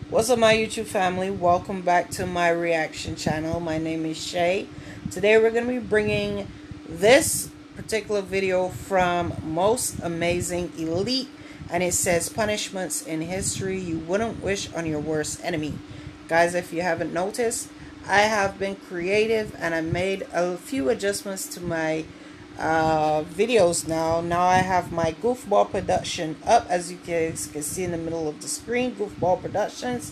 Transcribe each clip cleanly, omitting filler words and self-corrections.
What's up, my YouTube family? Welcome back to my reaction channel. My name is Shay. Today we're going to be bringing this particular video from Most Amazing Elite, and it says punishments in history you wouldn't wish on your worst enemy. Guys, if you haven't noticed, I have been creative and I made a few adjustments to my videos now. Now I have my GoofBall production up, as you guys can see in the middle of the screen. GoofBall Productions.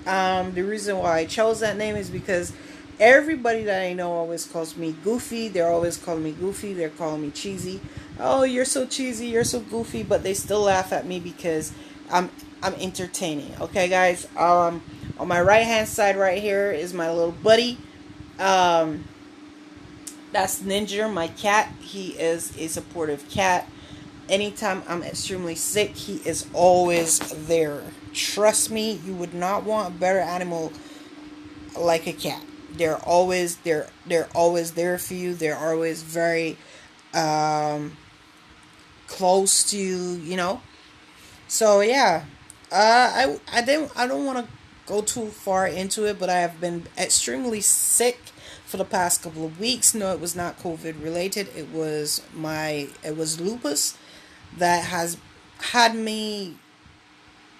The reason why I chose that name is because everybody that I know always calls me Goofy. They're always calling me Goofy. They're calling me cheesy. Oh, you're so cheesy. You're so goofy. But they still laugh at me because I'm entertaining. Okay, guys. On my right hand side right here is my little buddy. That's Ninja, my cat. He is a supportive cat. Anytime I'm extremely sick, he is always there. Trust me, you would not want a better animal like a cat. They're always they're always there for you. They're always very close to you, you know. So yeah. I don't want to go too far into it, but I have been extremely sick for the past couple of weeks. No, it was not COVID related. It was lupus that has had me,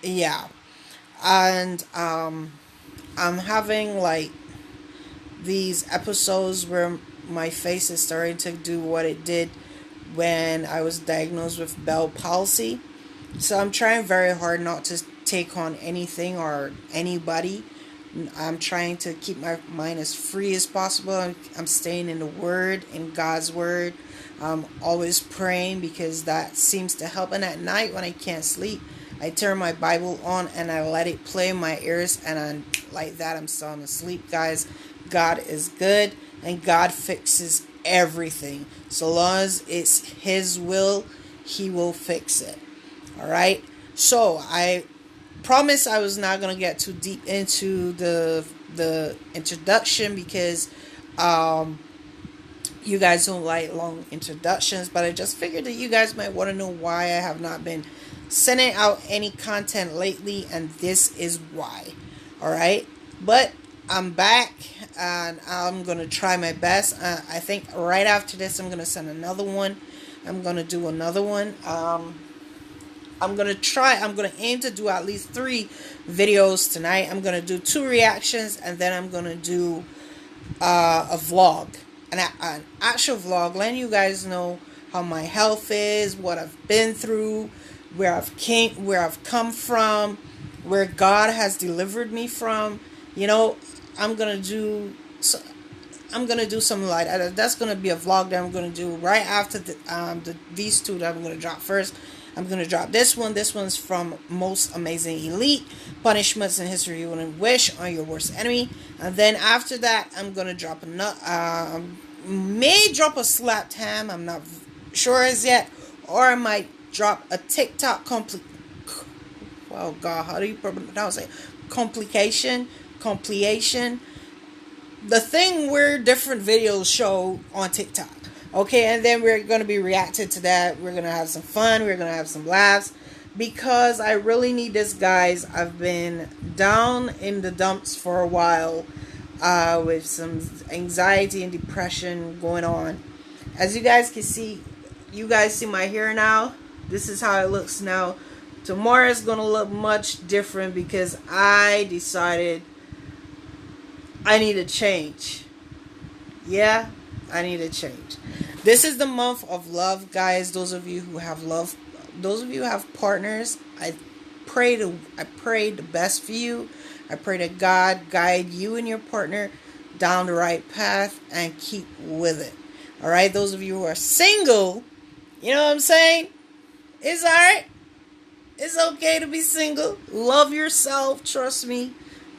yeah. And I'm having like these episodes where my face is starting to do what it did when I was diagnosed with Bell palsy. So I'm trying very hard not to take on anything or anybody. I'm trying to keep my mind as free as possible. I'm staying in the Word, in God's Word. I'm always praying because that seems to help. And at night when I can't sleep, I turn my Bible on and I let it play in my ears. And like that, I'm still asleep, guys. God is good and God fixes everything. So long as it's His will, He will fix it. Alright? So, I promise I was not going to get too deep into the introduction because you guys don't like long introductions, but I just figured that you guys might want to know why I have not been sending out any content lately, and this is why. Alright? But I'm back and I'm going to try my best. I think right after this I'm going to send another one. I'm going to do another one. I'm going to aim to do at least 3 videos tonight. I'm going to do 2 reactions, and then I'm going to do a vlog. An actual vlog, letting you guys know how my health is, what I've been through, where I've come from, where God has delivered me from. You know, I'm going to do something like that. That's going to be a vlog that I'm going to do right after these 2 that I'm going to drop first. I'm going to drop this one. This one's from Most Amazing Elite. Punishments in history you wouldn't wish on your worst enemy. And then after that, I'm going to drop another, may drop a slapped ham. I'm not sure as yet. Or I might drop a TikTok oh God, how do you pronounce it? Completion. The thing where different videos show on TikTok. Okay, and then we're going to be reacting to that. We're going to have some fun. We're going to have some laughs. Because I really need this, guys. I've been down in the dumps for a while. With some anxiety and depression going on. As you guys can see, you guys see my hair now. This is how it looks now. Tomorrow is going to look much different because I decided I need a change. Yeah, I need a change. This is the month of love, guys. Those of you who have love, those of you who have partners, I pray the best for you. I pray that God guide you and your partner down the right path and keep with it. All right, those of you who are single, you know what I'm saying? It's all right. It's okay to be single. Love yourself. Trust me.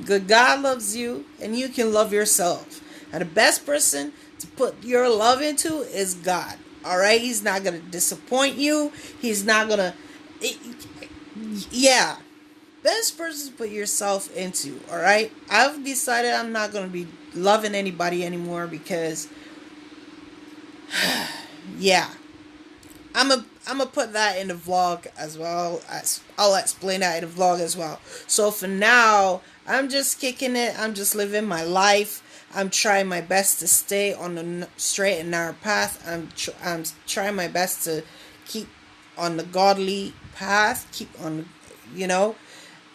Good God loves you, and you can love yourself. And the best person to put your love into is God. Alright? He's not going to disappoint you. He's not going to... Yeah. Best person to put yourself into. Alright? I've decided I'm not going to be loving anybody anymore because... yeah. I'm gonna put that in the vlog as well. I'll explain that in the vlog as well. So for now, I'm just kicking it. I'm just living my life. I'm trying my best to stay on the straight and narrow path. I'm trying my best to keep on the godly path. Keep on, you know.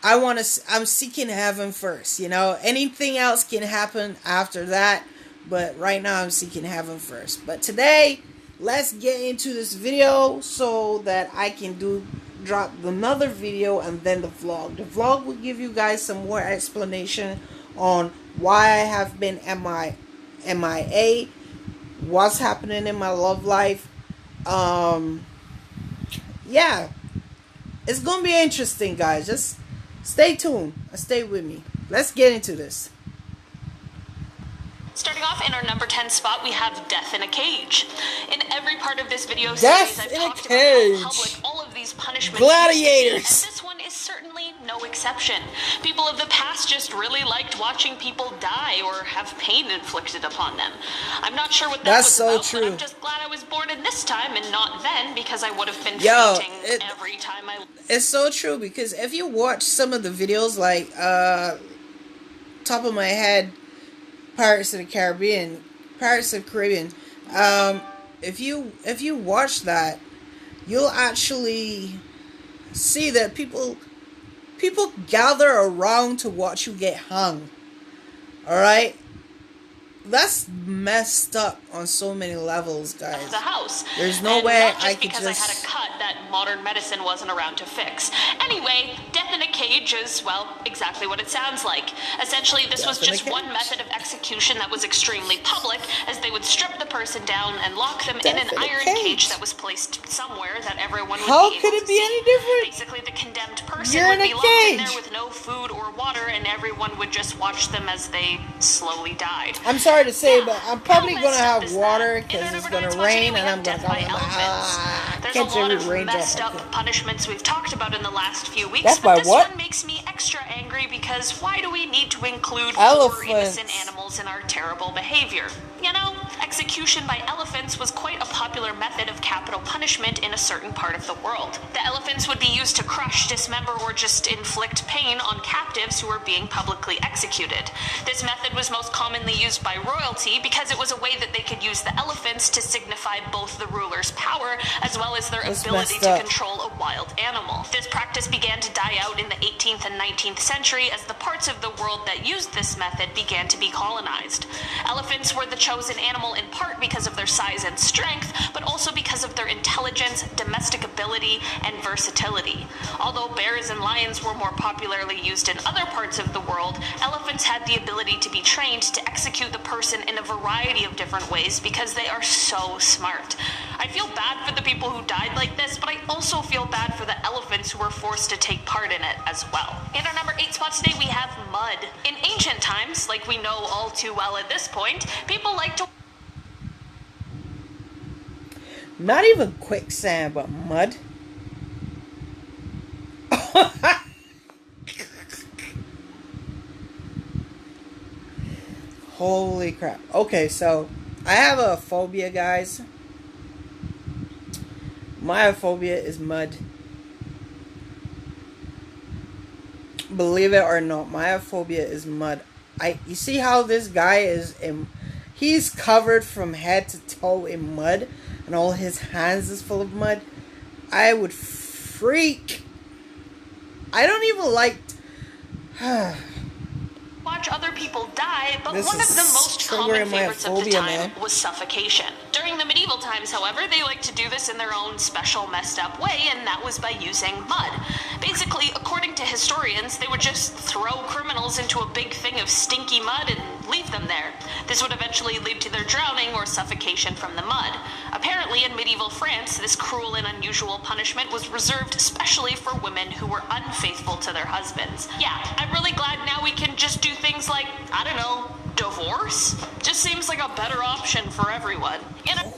I'm seeking heaven first. You know, anything else can happen after that. But right now, I'm seeking heaven first. But today, let's get into this video so that I can drop another video and then the vlog. The vlog will give you guys some more explanation on why I have been MIA, what's happening in my love life. Yeah, it's gonna be interesting, guys. Just stay tuned and stay with me. Let's get into this. Starting off in our number 10 spot, we have Death in a Cage. In every part of this video series, I've talked about how public all of these punishments gladiators, and this one is certainly no exception. People of the past just really liked watching people die or have pain inflicted upon them. I'm not sure what that was so about, true. but I'm just glad I was born in this time and not then, because I would have been fainting every time I... It's so true, because if you watch some of the videos, like, top of my head, Pirates of the Caribbean, if you watch that, you'll actually see that people gather around to watch you get hung. All right, that's messed up on so many levels, guys. The house. There's no way I could because I had a cut that modern medicine wasn't around to fix. Anyway, Death in a Cage is, well, exactly what it sounds like. Essentially, this was just one method of execution that was extremely public, as they would strip the person down and lock them in an iron cage that was placed somewhere that everyone would be able to see. How could it be any different? Basically, the condemned person would be locked in there with no food or water, and everyone would just watch them as they slowly died. I'm sorry to say, but I'm probably gonna have water because it's gonna rain, and I'm gonna There's a lot of messed up punishments we've talked about in the last few weeks, That's but this what? one makes me extra angry, because why do we need to include poor innocent animals in our terrible behavior? You know, execution by elephants was quite a popular method of capital punishment in a certain part of the world. The elephants would be used to crush, dismember, or just inflict pain on captives who were being publicly executed. This method was most commonly used by royalty because it was a way that they could use the elephants to signify both the ruler's power as well as their ability to control a wild animal. This practice began to die out in the 18th and 19th century as the parts of the world that used this method began to be colonized. Elephants were the chosen animal in part because of their size and strength, but also because of their intelligence, domesticability, and versatility. Although bears and lions were more popularly used in other parts of the world, elephants had the ability to be trained to execute the person in a variety of different ways because they are so smart. I feel bad for the people who died like this, but I also feel bad for the elephants who were forced to take part in it as well. In our number 8 spot today, we have mud. In ancient times, like we know all too well at this point, people like to... Not even quicksand, but mud. Holy crap. Okay, so I have a phobia, guys. My phobia is mud. Believe it or not, my phobia is mud. You see how this guy is he's covered from head to toe in mud, and all his hands is full of mud. I would freak. I don't even like watch other people die, but one of the most common favorites of the time was suffocation. During the medieval times, however, they liked to do this in their own special messed up way, and that was by using mud. Basically, according to historians, they would just throw criminals into a big thing of stinky mud and leave them there. This would eventually lead to their drowning or suffocation from the mud. Apparently, in medieval France, this cruel and unusual punishment was reserved especially for women who were unfaithful to their husbands. Yeah, I'm really glad now we can just do things like, I don't know, divorce? Just seems like a better option for everyone.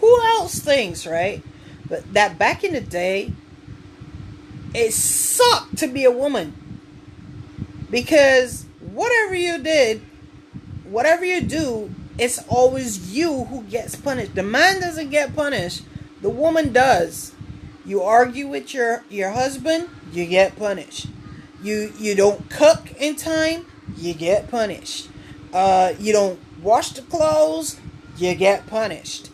Who else thinks, right? But that back in the day, it sucked to be a woman. Because whatever you did, whatever you do, it's always you who gets punished. The man doesn't get punished. The woman does. You argue with your husband, you get punished. You don't cook in time, you get punished. You don't wash the clothes, you get punished.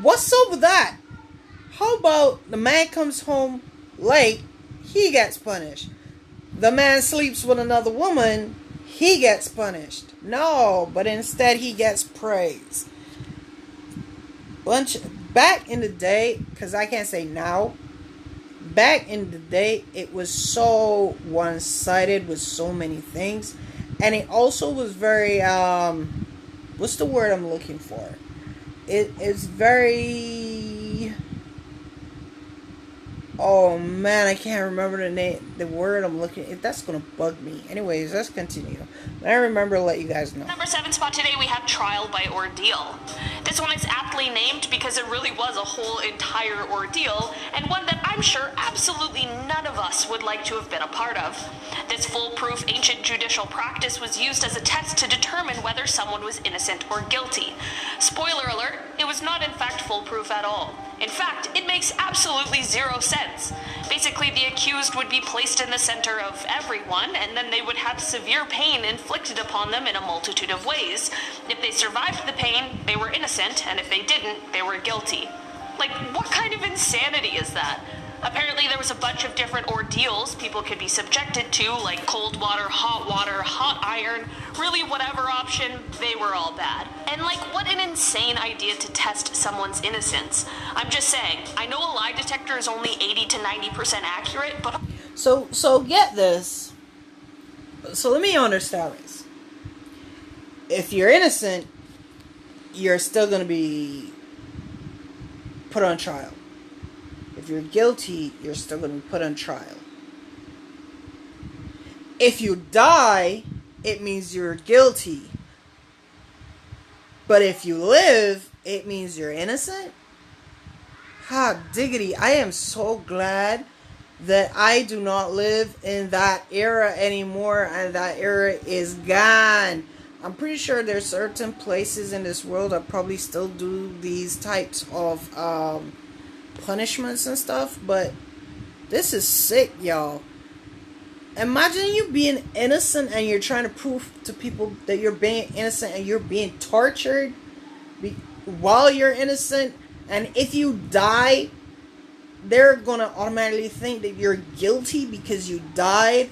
What's up with that? How about the man comes home late, he gets punished. The man sleeps with another woman, he gets punished. No, but instead he gets praise. Back in the day, because I can't say now, back in the day, it was so one-sided with so many things. And it also was very, what's the word I'm looking for? It's very... Oh man, I can't remember the word I'm looking. That's gonna bug me. Anyways, let's continue. When I remember, let you guys know. Number 7 spot today, we have Trial by Ordeal. This one is aptly named because it really was a whole entire ordeal, and one that I'm sure absolutely none of us would like to have been a part of. This foolproof ancient judicial practice was used as a test to determine whether someone was innocent or guilty. Spoiler alert, it was not in fact foolproof at all. In fact, it makes absolutely zero sense. Basically, the accused would be placed in the center of everyone, and then they would have severe pain inflicted upon them in a multitude of ways. If they survived the pain, they were innocent, and if they didn't, they were guilty. Like, what kind of insanity is that? Apparently there was a bunch of different ordeals people could be subjected to, like cold water, hot iron, really whatever option, they were all bad. And like, what an insane idea to test someone's innocence. I'm just saying, I know a lie detector is only 80 to 90% accurate, but... So get this. So let me understand this. If you're innocent, you're still going to be put on trial. If you're guilty, you're still going to be put on trial. If you die, it means you're guilty. But if you live, it means you're innocent? Ha, diggity. I am so glad that I do not live in that era anymore, and that era is gone. I'm pretty sure there's certain places in this world that probably still do these types of punishments and stuff, but this is sick, y'all. Imagine you being innocent and you're trying to prove to people that you're being innocent, and you're being tortured while you're innocent, and if you die, they're gonna automatically think that you're guilty because you died.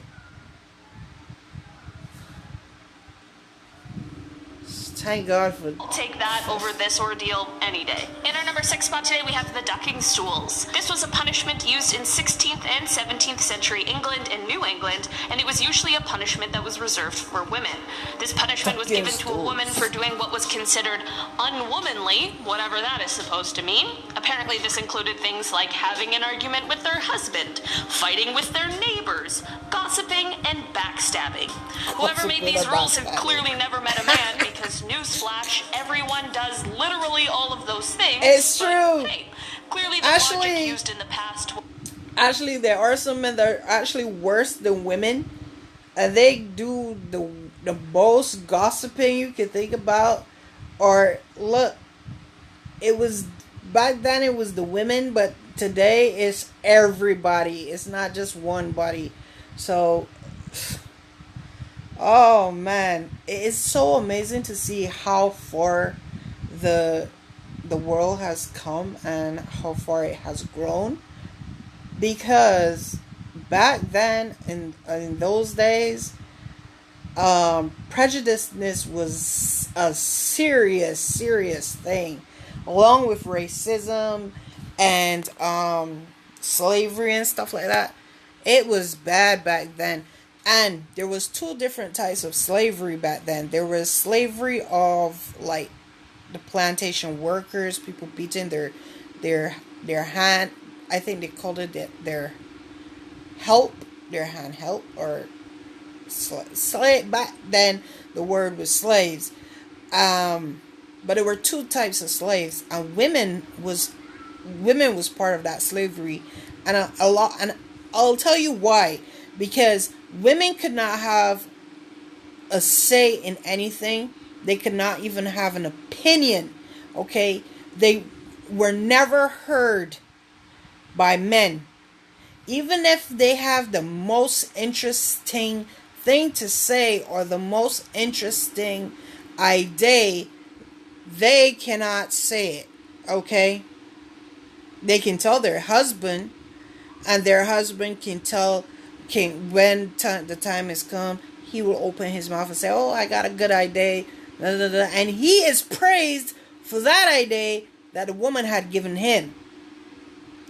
Thank God for... I'll take that over this ordeal any day. In our number 6 spot today, we have the ducking stools. This was a punishment used in 16th and 17th century England and New England, and it was usually a punishment that was reserved for women. This punishment was given to a woman for doing what was considered unwomanly, whatever that is supposed to mean. Apparently this included things like having an argument with their husband, fighting with their neighbors, gossiping, and backstabbing. Whoever made these rules have clearly never met a man, because newsflash, everyone does literally all of those things. It's true. Hey, clearly the logic used in the past... Actually, there are some men that are actually worse than women. And they do the most gossiping you can think about. Or, look, it was... Back then it was the women, but today it's everybody. It's not just one body. So... Oh man, it's so amazing to see how far the world has come and how far it has grown. Because back then, in those days, prejudiceness was a serious thing, along with racism and slavery and stuff like that. It was bad back then. And there was 2 different types of slavery back then. There was slavery of, like, the plantation workers, people beating their hand. I think they called it their hand help, or slave. Back then, the word was slaves. But there were 2 types of slaves, and women was part of that slavery, and a lot. And I'll tell you why. Because women could not have a say in anything. They could not even have an opinion. Okay? They were never heard by men. Even if they have the most interesting thing to say or the most interesting idea, they cannot say it. Okay? They can tell their husband, and their husband can tell, when the time has come, he will open his mouth and say, "Oh, I got a good idea," and he is praised for that idea that the woman had given him.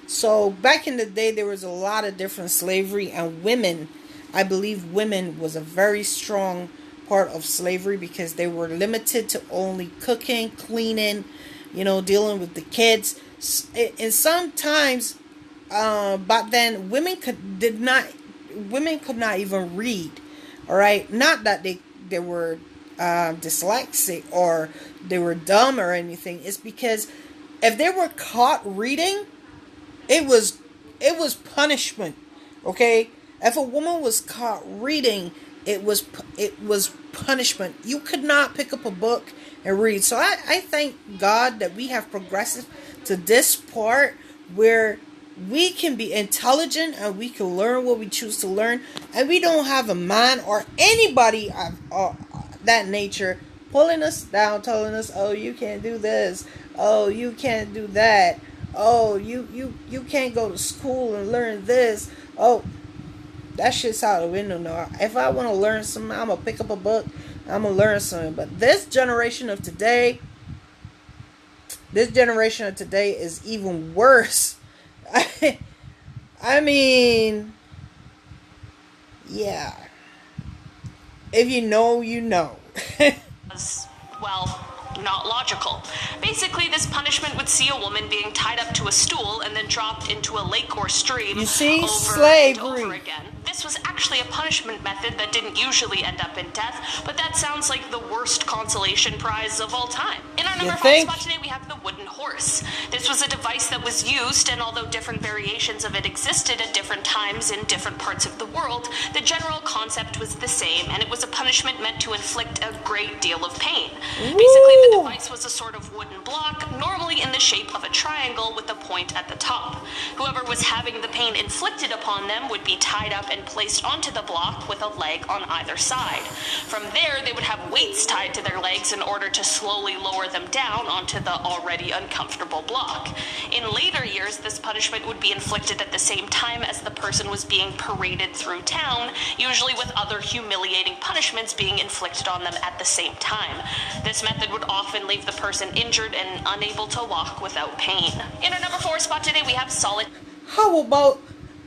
So back in the day, there was a lot of different slavery, and women, I believe women was a very strong part of slavery because they were limited to only cooking, cleaning, dealing with the kids. And sometimes, back then, women could not even read. All right, not that they were dyslexic or they were dumb or anything. It's because if they were caught reading, it was punishment. Okay, if a woman was caught reading, it was punishment. You could not pick up a book and read. So I thank God that we have progressed to this part where we can be intelligent and we can learn what we choose to learn, and we don't have a man or anybody of that nature pulling us down, telling us, "Oh, you can't do this. Oh, you can't do that. Oh, you can't go to school and learn this." Oh, that shit's out the window now. If I want to learn something, I'm gonna pick up a book. I'm gonna learn something. But this generation of today is even worse. I mean, yeah. If you know, you know. Well, not logical. Basically, this punishment would see a woman being tied up to a stool and then dropped into a lake or stream You see, over slavery. and over again. This was actually a punishment method that didn't usually end up in death, but that sounds like the worst consolation prize of all time. In our number 5 spot today, we have the wooden horse. This was a device that was used, and although different variations of it existed at different times in different parts of the world, the general concept was the same, and it was a punishment meant to inflict a great deal of pain. Ooh. Basically, the device was a sort of wooden block, normally in the shape of a triangle with a point at the top. Whoever was having the pain inflicted upon them would be tied up and placed onto the block with a leg on either side. From there, they would have weights tied to their legs in order to slowly lower them down onto the already uncomfortable block. In later years, this punishment would be inflicted at the same time as the person was being paraded through town, usually with other humiliating punishments being inflicted on them at the same time. This method would often leave the person injured and unable to walk without pain. In our number 4 spot today, we have solid. How about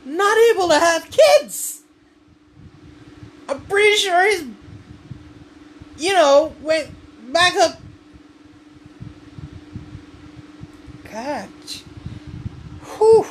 not able to have kids? I'm pretty sure he's, went back up. Gosh. Whew.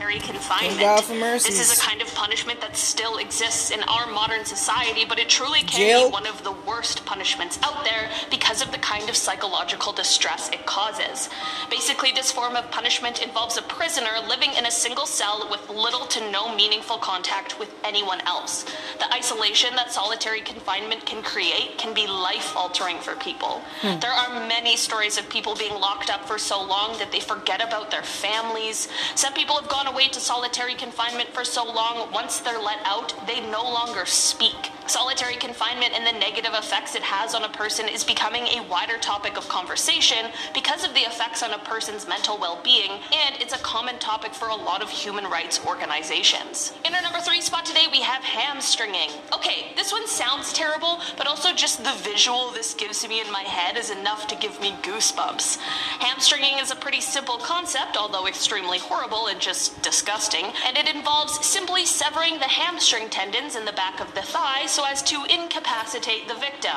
Confinement. This is a kind of punishment that still exists in our modern society, but it truly can be one of the worst punishments out there because of the kind of psychological distress it causes. Basically, this form of punishment involves a prisoner living in a single cell with little to no meaningful contact with anyone else. The isolation that solitary confinement can create can be life-altering for people. There are many stories of people being locked up for so long that they forget about their families. Some people have gone away to solitary confinement for so long, once they're let out, they no longer speak. Solitary confinement and the negative effects it has on a person is becoming a wider topic of conversation because of the effects on a person's mental well-being, and it's a common topic for a lot of human rights organizations. In our number 3 spot today, we have hamstringing. Okay, this one sounds terrible, but also just the visual this gives me in my head is enough to give me goosebumps. Hamstringing is a pretty simple concept, although extremely horrible and just disgusting, and it involves simply severing the hamstring tendons in the back of the thigh so as to incapacitate the victim.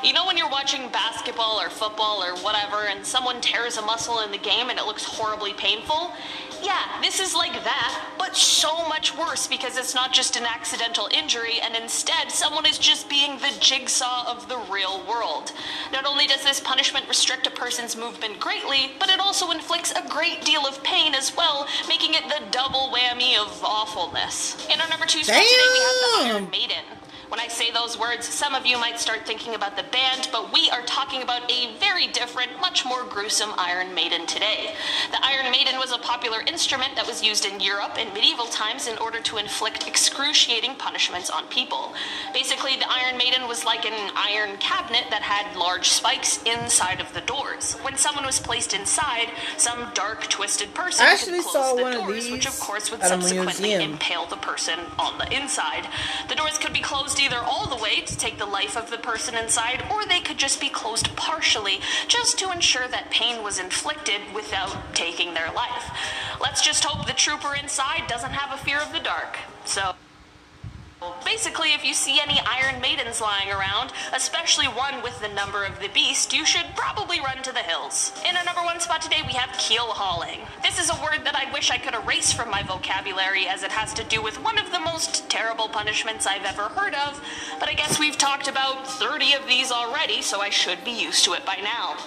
You know when you're watching basketball or football or whatever and someone tears a muscle in the game and it looks horribly painful? Yeah, this is like that, but so much worse because it's not just an accidental injury, and instead someone is just being the jigsaw of the real world. Not only does this punishment restrict a person's movement greatly, but it also inflicts a great deal of pain as well, making it the double whammy of awfulness. In our number 2 spot today, we have the Iron Maiden. When I say those words, some of you might start thinking about the band, but we are talking about a very different, much more gruesome Iron Maiden today. The Iron Maiden was a popular instrument that was used in Europe in medieval times in order to inflict excruciating punishments on people. Basically, the Iron Maiden was like an iron cabinet that had large spikes inside of the doors. When someone was placed inside, some dark, twisted person could close the doors, which of course would subsequently impale the person on the inside. The doors could be closed either all the way to take the life of the person inside, or they could just be closed partially, just to ensure that pain was inflicted without taking their life. Let's just hope the trooper inside doesn't have a fear of the dark. So basically, if you see any Iron Maidens lying around, especially one with the number of the beast, you should probably run to the hills. In our number one spot today, we have keel hauling. This is a word that I wish I could erase from my vocabulary, as it has to do with one of the most terrible punishments I've ever heard of, but I guess we've talked about 30 of these already, so I should be used to it by now.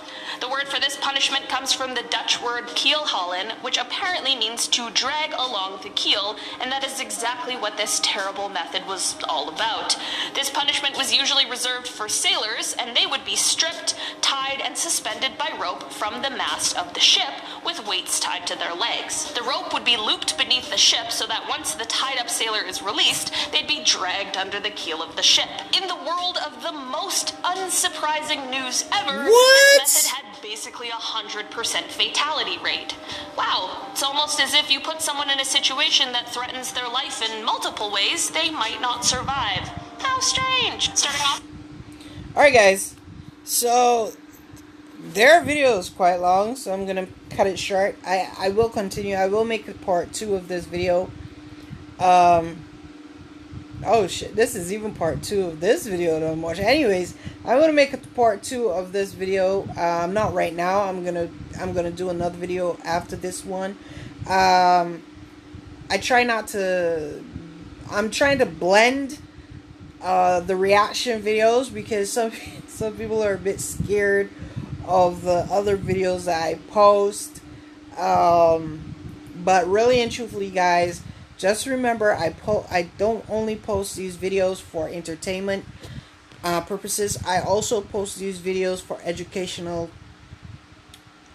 The word for this punishment comes from the Dutch word keelhalen, which apparently means to drag along the keel, and that is exactly what this terrible method was all about. This punishment was usually reserved for sailors, and they would be stripped, tied, and suspended by rope from the mast of the ship, with weights tied to their legs. The rope would be looped beneath the ship so that once the tied-up sailor is released, they'd be dragged under the keel of the ship. In the world of the most unsurprising news ever, this method had basically 100% fatality rate. Wow, it's almost as if you put someone in a situation that threatens their life in multiple ways, they might not survive. How strange. Starting off. Alright guys, so their video is quite long, so I'm gonna cut it short. I will continue. I will make a part 2 of this video. Oh shit, this is even part 2 of this video that I'm watching. Anyways, I'm gonna make a part 2 of this video. Not right now. I'm gonna do another video after this one. I'm trying to blend the reaction videos, because some people are a bit scared of the other videos that I post. But really and truthfully, guys, just remember, I don't only post these videos for entertainment purposes. I also post these videos for educational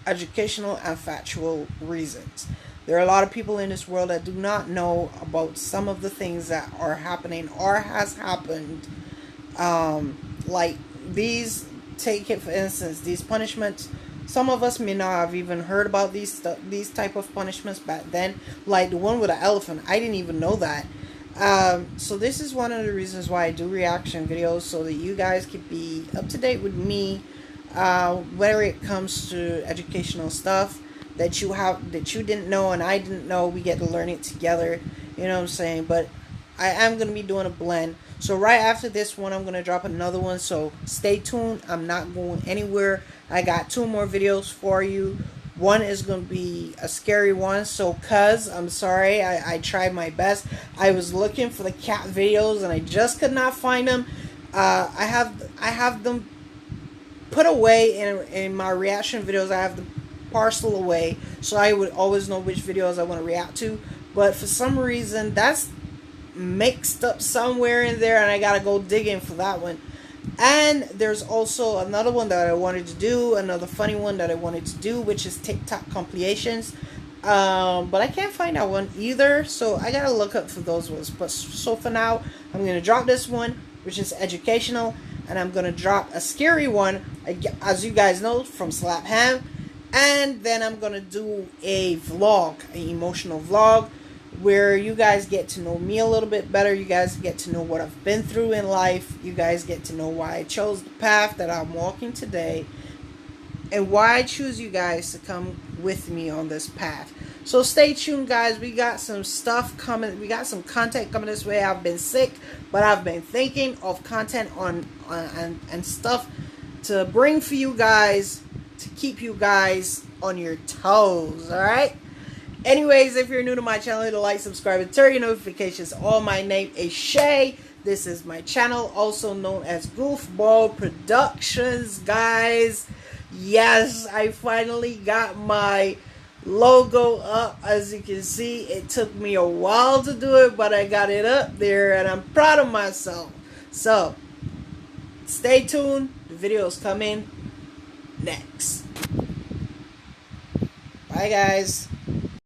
and factual reasons. There are a lot of people in this world that do not know about some of the things that are happening or has happened. Like these, take it for instance, these punishments. Some of us may not have even heard about these type of punishments back then. Like the one with the elephant, I didn't even know that. So this is one of the reasons why I do reaction videos, so that you guys can be up to date with me, whether it comes to educational stuff that you didn't know and I didn't know. We get to learn it together, you know what I'm saying? But I am going to be doing a blend. So right after this one, I'm going to drop another one, so stay tuned. I'm not going anywhere. I got 2 more videos for you. One is going to be a scary one, so cuz, I'm sorry, I tried my best. I was looking for the cat videos and I just could not find them. I have them put away in my reaction videos. I have the parcel away, so I would always know which videos I want to react to. But for some reason, that's mixed up somewhere in there, and I gotta go digging for that one. And there's also another one that I wanted to do, another funny one that I wanted to do, which is TikTok compilations. But I can't find that one either, so I gotta look up for those ones. But so for now, I'm gonna drop this one, which is educational, and I'm gonna drop a scary one, as you guys know, from Slap Ham. And then I'm gonna do a vlog, an emotional vlog, where you guys get to know me a little bit better. You guys get to know what I've been through in life. You guys get to know why I chose the path that I'm walking today, and why I choose you guys to come with me on this path. So stay tuned, guys. We got some stuff coming. We got some content coming this way. I've been sick, but I've been thinking of content and stuff to bring for you guys, to keep you guys on your toes. Alright? Anyways, if you're new to my channel, hit a like, subscribe, and turn your notifications on. My name is Shay. This is my channel, also known as GoofBall Productions, guys. Yes, I finally got my logo up. As you can see, it took me a while to do it, but I got it up there, and I'm proud of myself. So, stay tuned. The video's coming next. Bye, guys.